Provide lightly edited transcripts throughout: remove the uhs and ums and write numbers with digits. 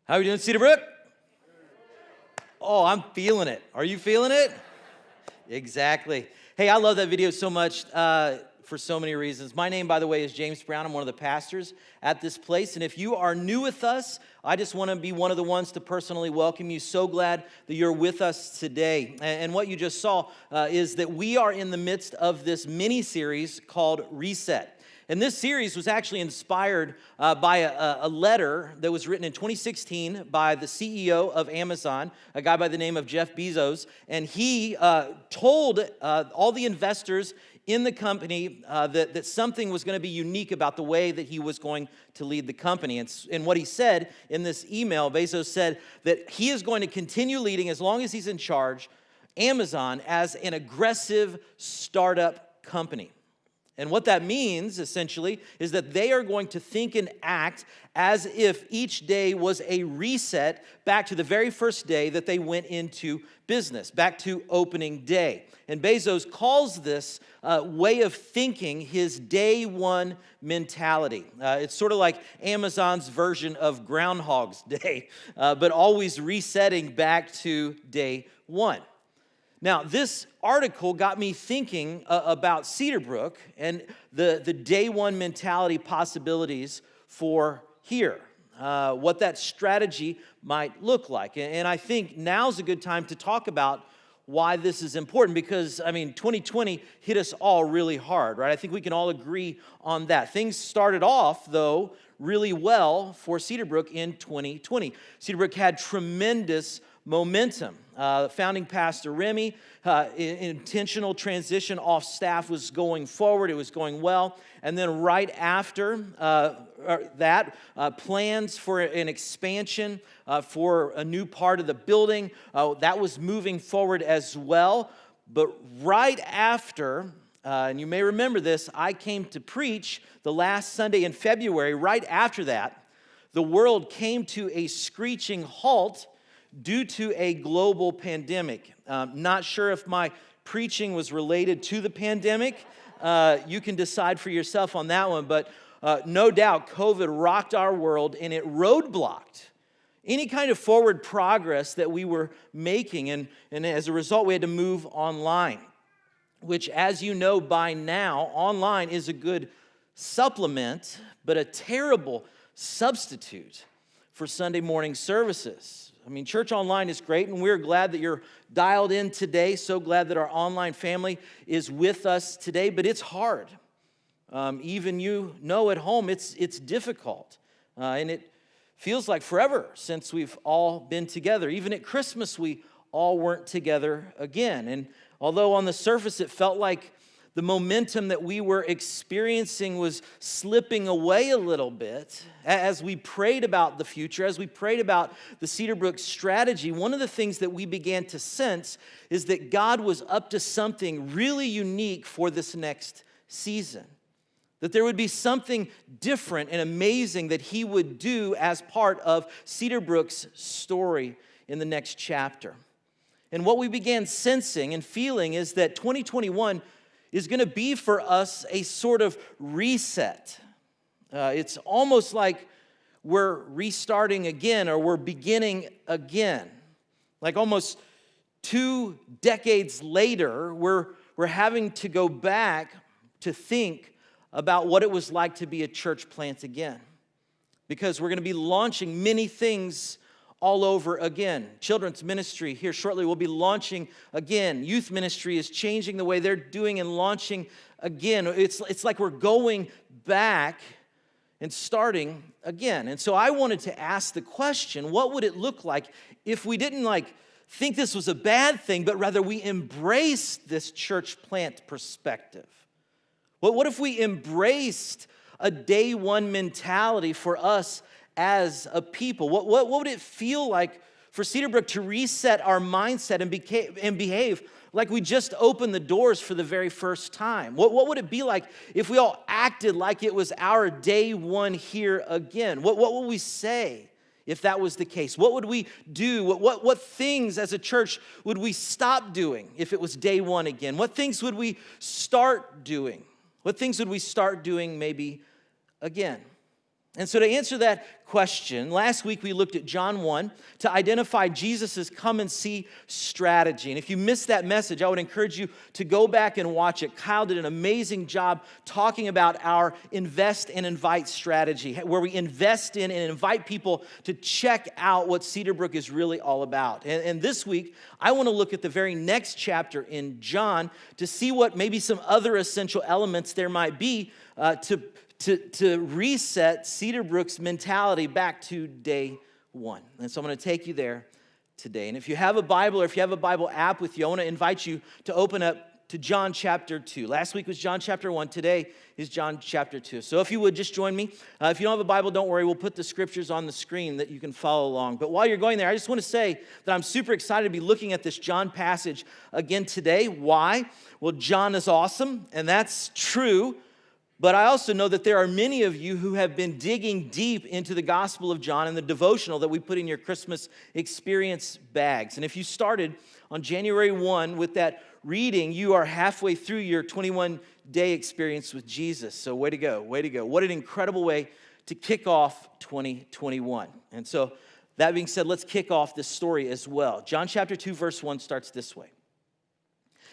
How are we doing, Cedarbrook? Oh, I'm feeling it. Are you feeling it? Exactly. Hey, I love that video so much for so many reasons. My name, by the way, is James Brown. I'm one of the pastors at this place. And if you are new with us, I just want to be one of the ones to personally welcome you. So glad that you're with us today. And what you just saw is that we are in the midst of this mini-series called Reset. And this series was actually inspired by a letter that was written in 2016 by the CEO of Amazon, a guy by the name of Jeff Bezos. And he told all the investors in the company that something was going to be unique about the way that he was going to lead the company. And what he said in this email, Bezos said that he is going to continue leading, as long as he's in charge, Amazon as an aggressive startup company. And what that means, essentially, is that they are going to think and act as if each day was a reset back to the very first day that they went into business, back to opening day. And Bezos calls this way of thinking his day one mentality. It's sort of like Amazon's version of Groundhog's Day, but always resetting back to day one. Now, this article got me thinking about Cedarbrook and the day one mentality possibilities for here, what that strategy might look like. And I think now's a good time to talk about why this is important because, 2020 hit us all really hard, right? I think we can all agree on that. Things started off, though, really well for Cedarbrook in 2020. Cedarbrook had tremendous momentum. Founding pastor Remy, intentional transition off staff was going forward. It was going well. And then right after that, plans for an expansion for a new part of the building, that was moving forward as well. But right after, and you may remember this, I came to preach the last Sunday in February. Right after that, the world came to a screeching halt due to a global pandemic. Not sure if my preaching was related to the pandemic. You can decide for yourself on that one, but no doubt COVID rocked our world and it roadblocked any kind of forward progress that we were making. And as a result, we had to move online, which, as you know by now, online is a good supplement, but a terrible substitute for Sunday morning services. Church online is great, and we're glad that you're dialed in today. So glad that our online family is with us today, but it's hard. Even at home, it's difficult. And it feels like forever since we've all been together. Even at Christmas, we all weren't together again. And although on the surface it felt like the momentum that we were experiencing was slipping away a little bit, as we prayed about the future, as we prayed about the Cedarbrook strategy, one of the things that we began to sense is that God was up to something really unique for this next season. That there would be something different and amazing that He would do as part of Cedarbrook's story in the next chapter. And what we began sensing and feeling is that 2021 is going to be for us a sort of reset. It's almost like we're restarting again or we're beginning again. Like almost 2 decades later, we're having to go back to think about what it was like to be a church plant again. Because we're going to be launching many things all over again. Children's ministry here shortly will be launching again. Youth ministry is changing the way they're doing and launching again. It's like we're going back and starting again. And so I wanted to ask the question, what would it look like if we didn't think this was a bad thing, but rather we embraced this church plant perspective? What if we embraced a day one mentality for us as a people? What would it feel like for Cedarbrook to reset our mindset and behave like we just opened the doors for the very first time? What would it be like if we all acted like it was our day one here again? What would we say if that was the case? What would we do? What things as a church would we stop doing if it was day one again? What things would we start doing? What things would we start doing maybe again? And so to answer that question, last week we looked at John 1 to identify Jesus' come and see strategy. And if you missed that message, I would encourage you to go back and watch it. Kyle did an amazing job talking about our invest and invite strategy, where we invest in and invite people to check out what Cedarbrook is really all about. And this week, I want to look at the very next chapter in John to see what maybe some other essential elements there might be to reset Cedarbrook's mentality back to day one. And so I'm going to take you there today. And if you have a Bible or if you have a Bible app with you, I want to invite you to open up to John chapter 2. Last week was John chapter 1. Today is John chapter 2. So if you would, just join me. If you don't have a Bible, don't worry. We'll put the scriptures on the screen that you can follow along. But while you're going there, I just want to say that I'm super excited to be looking at this John passage again today. Why? Well, John is awesome, and that's true. But I also know that there are many of you who have been digging deep into the Gospel of John and the devotional that we put in your Christmas experience bags. And if you started on January 1 with that reading, you are halfway through your 21-day experience with Jesus. So way to go, way to go. What an incredible way to kick off 2021. And so that being said, let's kick off this story as well. John chapter 2, verse 1 starts this way.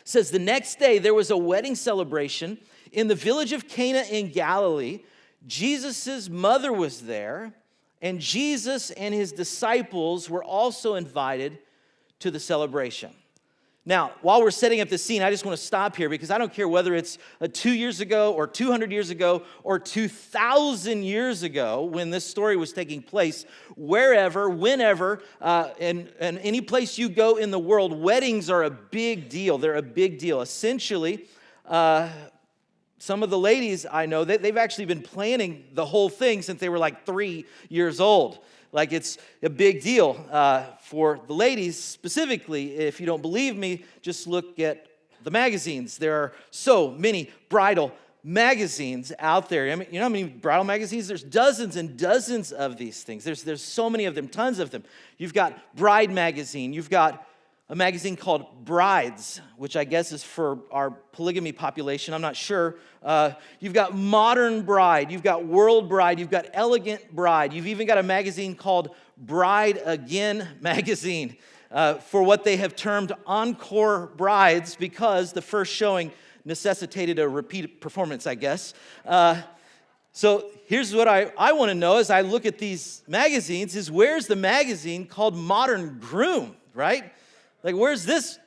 It says, the next day there was a wedding celebration in the village of Cana in Galilee. Jesus' mother was there, and Jesus and his disciples were also invited to the celebration. Now, while we're setting up the scene, I just want to stop here because I don't care whether it's 2 years ago or 200 years ago or 2,000 years ago when this story was taking place, wherever, whenever, and any place you go in the world, weddings are a big deal. They're a big deal. Essentially, some of the ladies I know, they've actually been planning the whole thing since they were like 3 years old. Like it's a big deal for the ladies specifically. If you don't believe me, just look at the magazines. There are so many bridal magazines out there. I mean, you know how many bridal magazines? There's dozens and dozens of these things. There's so many of them, tons of them. You've got Bride magazine. You've got a magazine called Brides, which I guess is for our polygamy population. I'm not sure. You've got Modern Bride. You've got World Bride. You've got Elegant Bride. You've even got a magazine called Bride Again magazine for what they have termed Encore Brides because the first showing necessitated a repeat performance, I guess. So here's what I want to know as I look at these magazines is where's the magazine called Modern Groom, right? Like, where's this?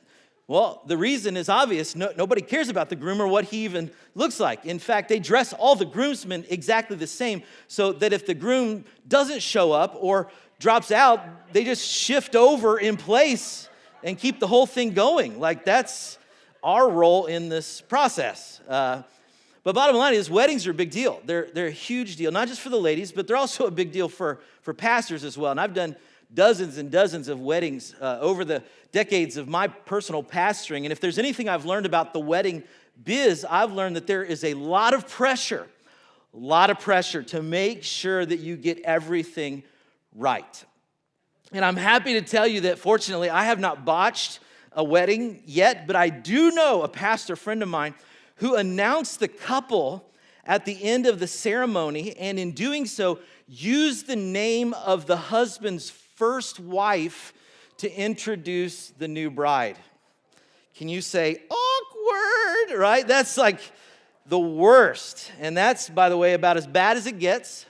Well, the reason is obvious. Nobody cares about the groom or what he even looks like. In fact, they dress all the groomsmen exactly the same so that if the groom doesn't show up or drops out, they just shift over in place and keep the whole thing going. Like, that's our role in this process. But bottom line is weddings are a big deal. They're a huge deal, not just for the ladies, but they're also a big deal for pastors as well. And I've done dozens and dozens of weddings over the decades of my personal pastoring. And if there's anything I've learned about the wedding biz, I've learned that there is a lot of pressure to make sure that you get everything right. And I'm happy to tell you that fortunately I have not botched a wedding yet, but I do know a pastor friend of mine who announced the couple at the end of the ceremony, and in doing so, used the name of the husband's first wife to introduce the new bride. Can you say, awkward, right? That's like the worst. And that's, by the way, about as bad as it gets,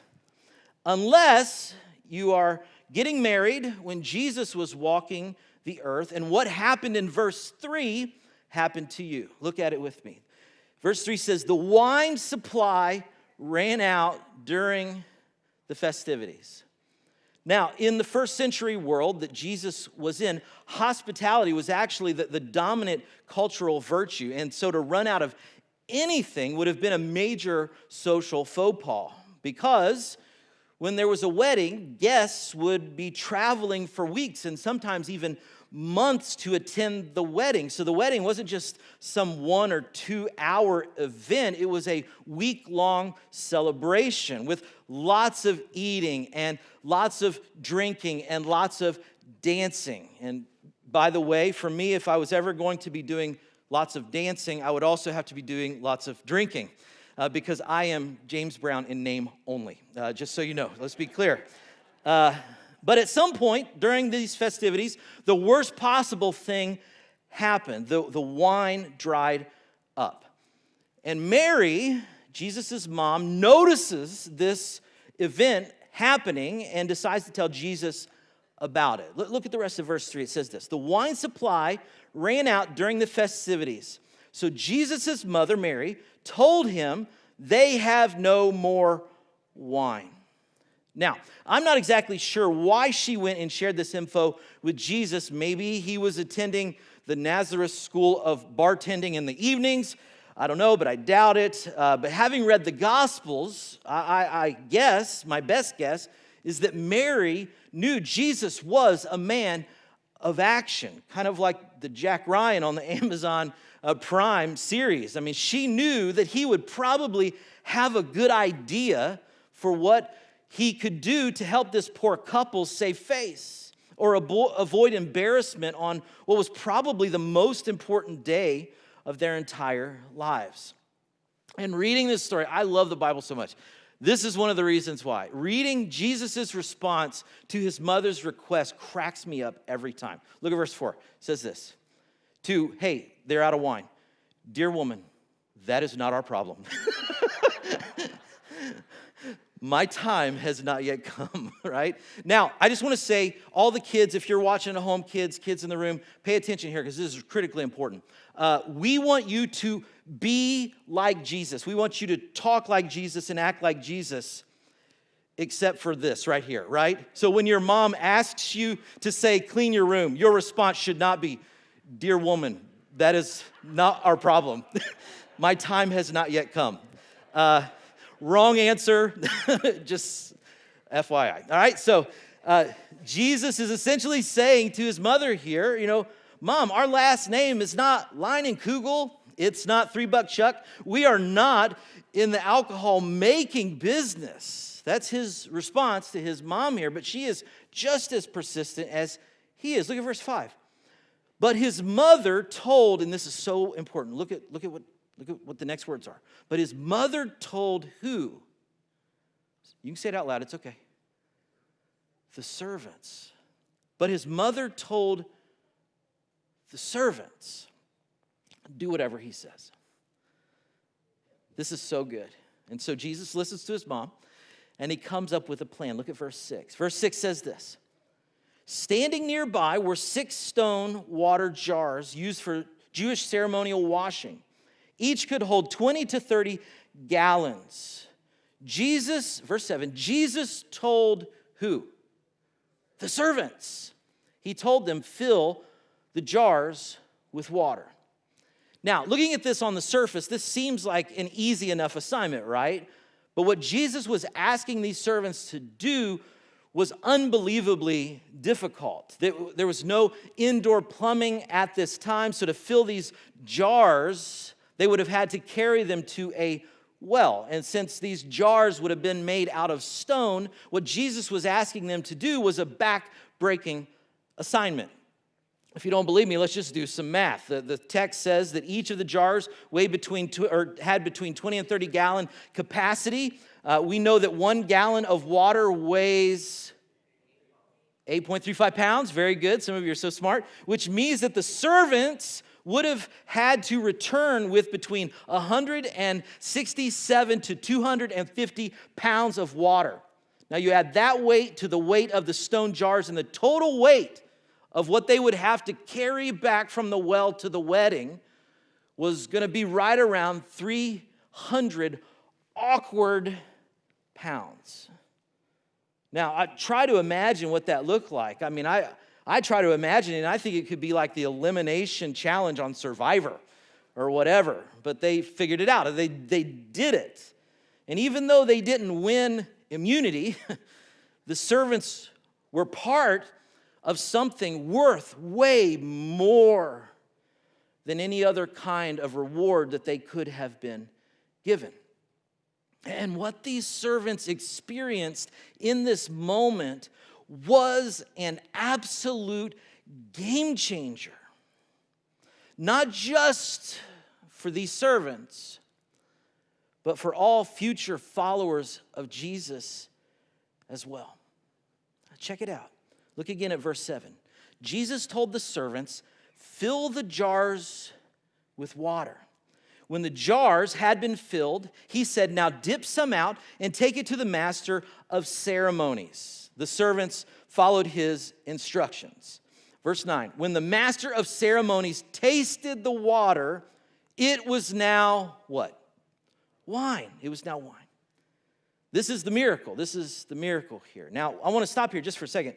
unless you are getting married when Jesus was walking the earth. And what happened in verse 3 happened to you. Look at it with me. Verse 3 says, the wine supply ran out during the festivities. Now, in the first century world that Jesus was in, hospitality was actually the dominant cultural virtue. And so to run out of anything would have been a major social faux pas because when there was a wedding, guests would be traveling for weeks and sometimes even months to attend the wedding. So the wedding wasn't just some 1 or 2 hour event. It was a week-long celebration with lots of eating and lots of drinking and lots of dancing. And by the way, for me, if I was ever going to be doing lots of dancing, I would also have to be doing lots of drinking. because I am James Brown in name only, just so you know. Let's be clear. But at some point during these festivities, the worst possible thing happened. The wine dried up. And Mary, Jesus' mom, notices this event happening and decides to tell Jesus about it. Look at the rest of verse 3. It says this: the wine supply ran out during the festivities. So Jesus' mother, Mary, told him they have no more wine. Now, I'm not exactly sure why she went and shared this info with Jesus. Maybe he was attending the Nazareth School of Bartending in the evenings. I don't know, but I doubt it. But having read the Gospels, I guess, my best guess, is that Mary knew Jesus was a man of action, kind of like the Jack Ryan on the Amazon Prime series. I mean, she knew that he would probably have a good idea for what he could do to help this poor couple save face or avoid embarrassment on what was probably the most important day of their entire lives. And reading this story, I love the Bible so much. This is one of the reasons why. Reading Jesus' response to his mother's request cracks me up every time. Look at verse 4. It says this: hey, they're out of wine. Dear woman, that is not our problem. My time has not yet come, right? Now, I just want to say, all the kids, if you're watching at home, kids in the room, pay attention here because this is critically important. We want you to be like Jesus. We want you to talk like Jesus and act like Jesus, except for this right here, right? So when your mom asks you to say, clean your room, your response should not be, dear woman, that is not our problem. My time has not yet come. Wrong answer, just FYI. All right, so Jesus is essentially saying to his mother here, Mom, our last name is not Leinenkugel. It's not $3 Chuck. We are not in the alcohol making business. That's his response to his mom here, but she is just as persistent as he is. Look at verse 5. But his mother told, and this is so important, look at what the next words are. But his mother told who? You can say it out loud, it's okay. The servants. But his mother told the servants, do whatever he says. This is so good. And so Jesus listens to his mom, and he comes up with a plan. Look at verse 6. Verse 6 says this: standing nearby were 6 stone water jars used for Jewish ceremonial washing. Each could hold 20 to 30 gallons. Verse 7, Jesus told who? The servants. He told them, fill the jars with water. Now, looking at this on the surface, this seems like an easy enough assignment, right? But what Jesus was asking these servants to do was unbelievably difficult. There was no indoor plumbing at this time, so to fill these jars, they would have had to carry them to a well. And since these jars would have been made out of stone, what Jesus was asking them to do was a back-breaking assignment. If you don't believe me, let's just do some math. The text says that each of the jars had between 20 and 30 gallon capacity. We know that 1 gallon of water weighs 8.35 pounds. Very good. Some of you are so smart. Which means that the servants would have had to return with between 167 to 250 pounds of water. Now you add that weight to the weight of the stone jars, and the total weight of what they would have to carry back from the well to the wedding was going to be right around 300 awkward pounds. Now, I try to imagine what that looked like. I mean, I try to imagine it, and I think it could be like the elimination challenge on Survivor or whatever. But they figured it out. They did it. And even though they didn't win immunity, the servants were part of something worth way more than any other kind of reward that they could have been given. And what these servants experienced in this moment was an absolute game changer. Not just for these servants, but for all future followers of Jesus as well. Check it out. Look again at verse 7. Jesus told the servants, "Fill the jars with water." When the jars had been filled, he said, "Now dip some out and take it to the master of ceremonies." The servants followed his instructions. Verse 9, when the master of ceremonies tasted the water, it was now what? Wine. It was now wine. This is the miracle. This is the miracle here. Now, I want to stop here just for a second,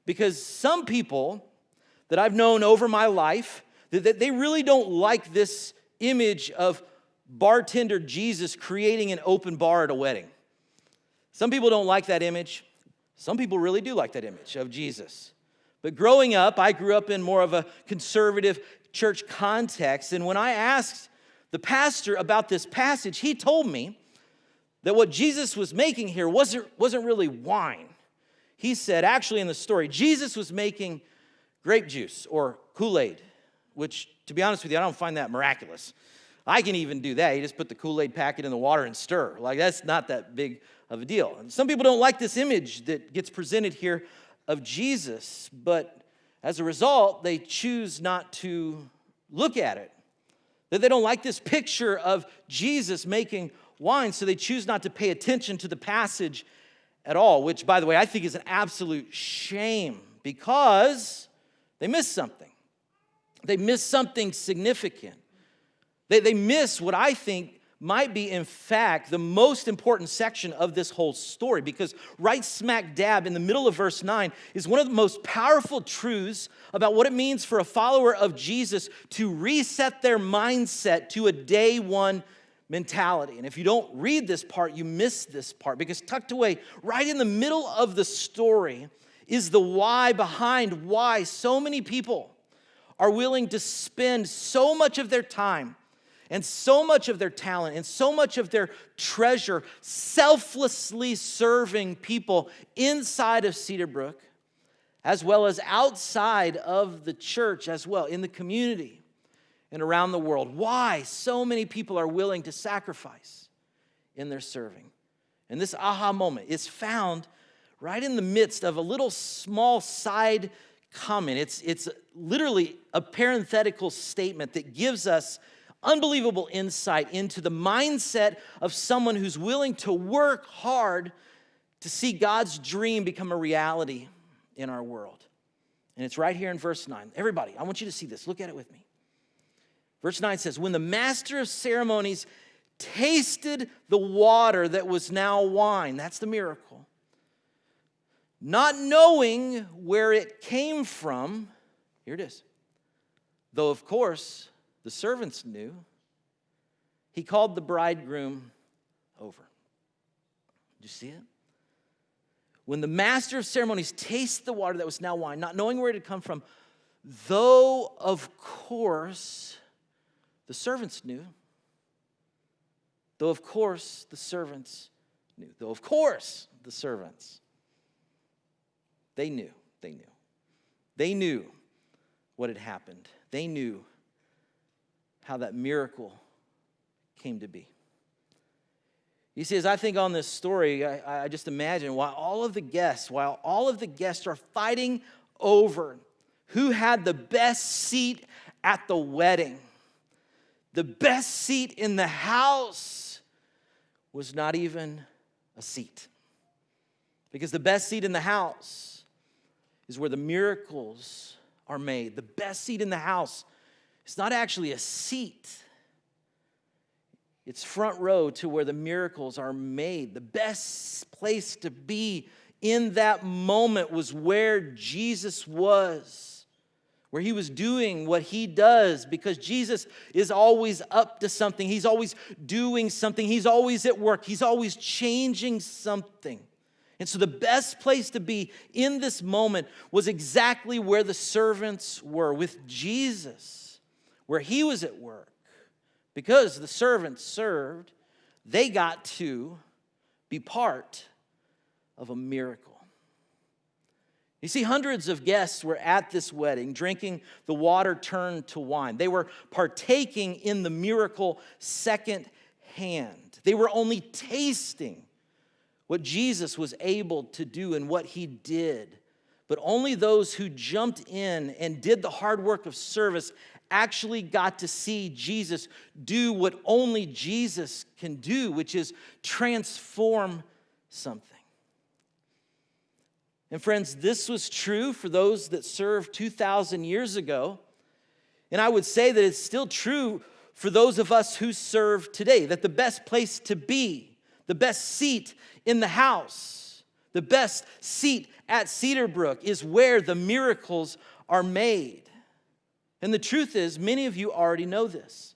because some people that I've known over my life, they really don't like this image of bartender Jesus creating an open bar at a wedding. Some people don't like that image. Some people really do like that image of Jesus. But growing up, I grew up in more of a conservative church context, and when I asked the pastor about this passage, he told me that what Jesus was making here wasn't really wine. He said, actually in the story, Jesus was making grape juice or Kool-Aid, which, to be honest with you, I don't find that miraculous. I can even do that. You just put the Kool-Aid packet in the water and stir. Like, that's not that big of a deal. And some people don't like this image that gets presented here of Jesus, but as a result, they choose not to look at it. That they don't like this picture of Jesus making wine, so they choose not to pay attention to the passage at all, which, by the way, I think is an absolute shame, because they miss something. They miss something significant. They miss what I think might be, in fact, the most important section of this whole story, because right smack dab in the middle of verse 9 is one of the most powerful truths about what it means for a follower of Jesus to reset their mindset to a day one mentality. And if you don't read this part, you miss this part, because tucked away right in the middle of the story is the why behind why so many people are willing to spend so much of their time and so much of their talent and so much of their treasure selflessly serving people inside of Cedarbrook, as well as outside of the church as well, in the community and around the world. Why so many people are willing to sacrifice in their serving. And this aha moment is found right in the midst of a little small side comment. It's literally a parenthetical statement that gives us unbelievable insight into the mindset of someone who's willing to work hard to see God's dream become a reality in our world. And it's right here in verse 9. Everybody, I want you to see this. Look at it with me. Verse 9 says, when the master of ceremonies tasted the water that was now wine, that's the miracle, not knowing where it came from, here it is, though of course the servants knew, he called the bridegroom over. Did you see it? When the master of ceremonies tasted the water that was now wine, not knowing where it had come from, though of course the servants knew, though of course the servants knew, though of course the servants, they knew. They knew what had happened. They knew how that miracle came to be. You see, as I think on this story, I just imagine while all of the guests are fighting over who had the best seat at the wedding, the best seat in the house was not even a seat. Because the best seat in the house is where the miracles are made. The best seat in the house is not actually a seat. It's front row to where the miracles are made. The best place to be in that moment was where Jesus was, where he was doing what he does, because Jesus is always up to something. He's always doing something. He's always at work. He's always changing something. And so the best place to be in this moment was exactly where the servants were, with Jesus, where he was at work. Because the servants served, they got to be part of a miracle. You see, hundreds of guests were at this wedding, drinking the water turned to wine. They were partaking in the miracle second hand. They were only tasting what Jesus was able to do and what he did. But only those who jumped in and did the hard work of service actually got to see Jesus do what only Jesus can do, which is transform something. And friends, this was true for those that served 2,000 years ago. And I would say that it's still true for those of us who serve today, that the best place to be, the best seat in the house, the best seat at Cedarbrook is where the miracles are made. And the truth is, many of you already know this.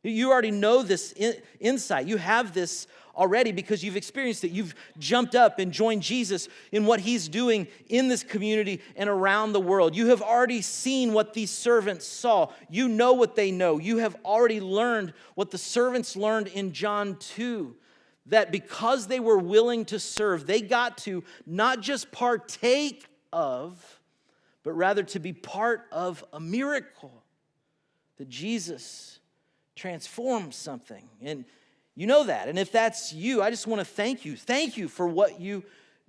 You already know this insight. You have this already because you've experienced it. You've jumped up and joined Jesus in what he's doing in this community and around the world. You have already seen what these servants saw. You know what they know. You have already learned what the servants learned in John 2, that because they were willing to serve, they got to not just partake of, but rather to be part of a miracle, that Jesus transformed something. And you know that. And if that's you, I just want to thank you. Thank you for what you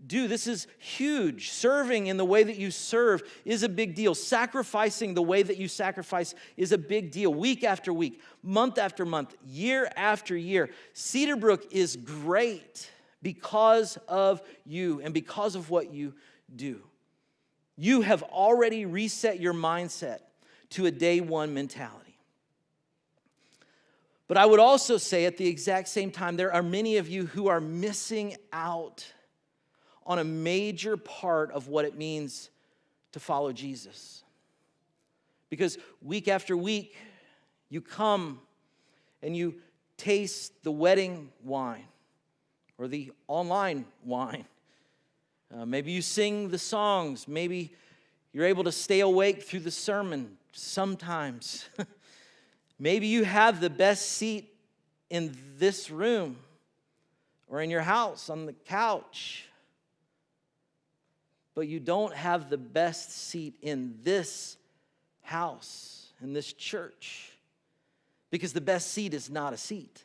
do. This is huge. Serving in the way that you serve is a big deal. Sacrificing the way that you sacrifice is a big deal. Week after week, month after month, year after year. Cedarbrook is great because of you and because of what you do. You have already reset your mindset to a day one mentality. But I would also say at the exact same time, there are many of you who are missing out on a major part of what it means to follow Jesus. Because week after week, you come and you taste the wedding wine or the online wine. Maybe you sing the songs. Maybe you're able to stay awake through the sermon sometimes. Maybe you have the best seat in this room or in your house on the couch, but you don't have the best seat in this house, in this church, because the best seat is not a seat.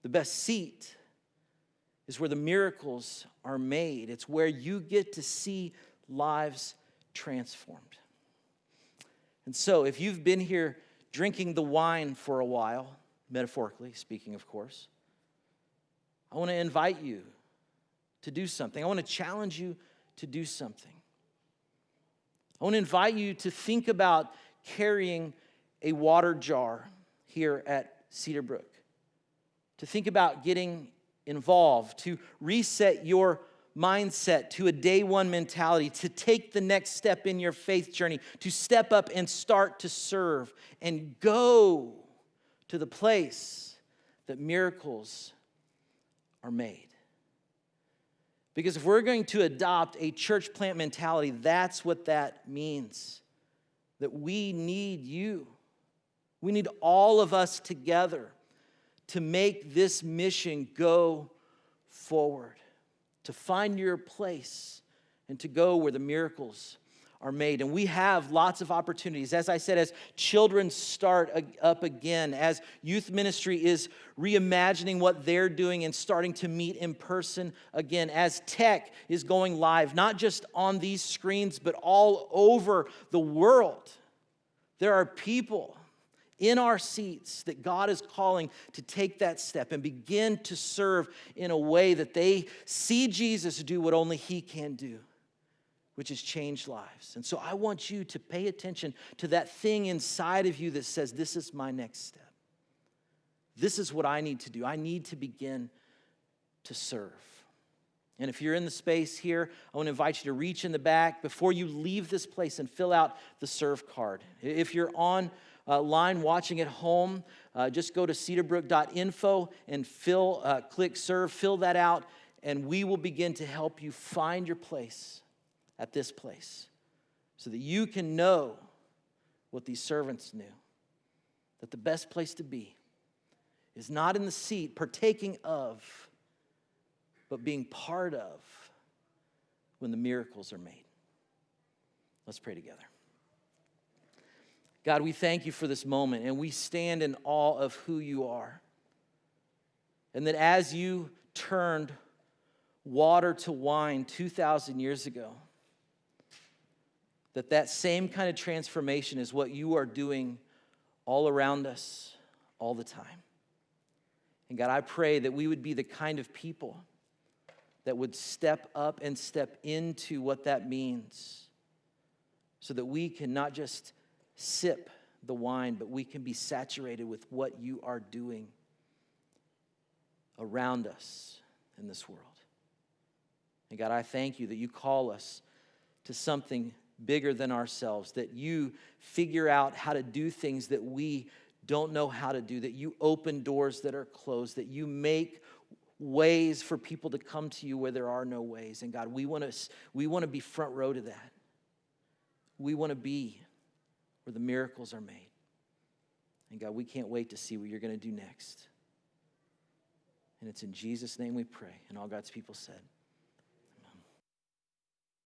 The best seat is where the miracles are made. It's where you get to see lives transformed. And so if you've been here drinking the wine for a while, metaphorically speaking, of course, I want to invite you to do something. I want to challenge you to do something. I want to invite you to think about carrying a water jar here at Cedarbrook, to think about getting involved, to reset your mindset to a day one mentality, to take the next step in your faith journey, to step up and start to serve and go to the place that miracles are made. Because if we're going to adopt a church plant mentality, that's what that means. That we need you. We need all of us together to make this mission go forward, to find your place and to go where the miracles are made. And we have lots of opportunities. As I said, as children start up again, as youth ministry is reimagining what they're doing and starting to meet in person again, as tech is going live, not just on these screens, but all over the world, there are people in our seats that God is calling to take that step and begin to serve in a way that they see Jesus do what only he can do, which is change lives. And so I want you to pay attention to that thing inside of you that says, this is my next step. This is what I need to do. I need to begin to serve. And if you're in the space here, I want to invite you to reach in the back before you leave this place and fill out the serve card. If you're on line watching at home, just go to cedarbrook.info and click serve, fill that out, and we will begin to help you find your place at this place so that you can know what these servants knew, that the best place to be is not in the seat partaking of, but being part of when the miracles are made. Let's pray together. God, we thank you for this moment, and we stand in awe of who you are. And that as you turned water to wine 2,000 years ago, that same kind of transformation is what you are doing all around us all the time. And God, I pray that we would be the kind of people that would step up and step into what that means so that we can not just sip the wine, but we can be saturated with what you are doing around us in this world. And God, I thank you that you call us to something bigger than ourselves, that you figure out how to do things that we don't know how to do, that you open doors that are closed, that you make ways for people to come to you where there are no ways. And God, we want to be front row to that. We want to be where the miracles are made. And God, we can't wait to see what you're going to do next. And it's in Jesus' name we pray. And all God's people said,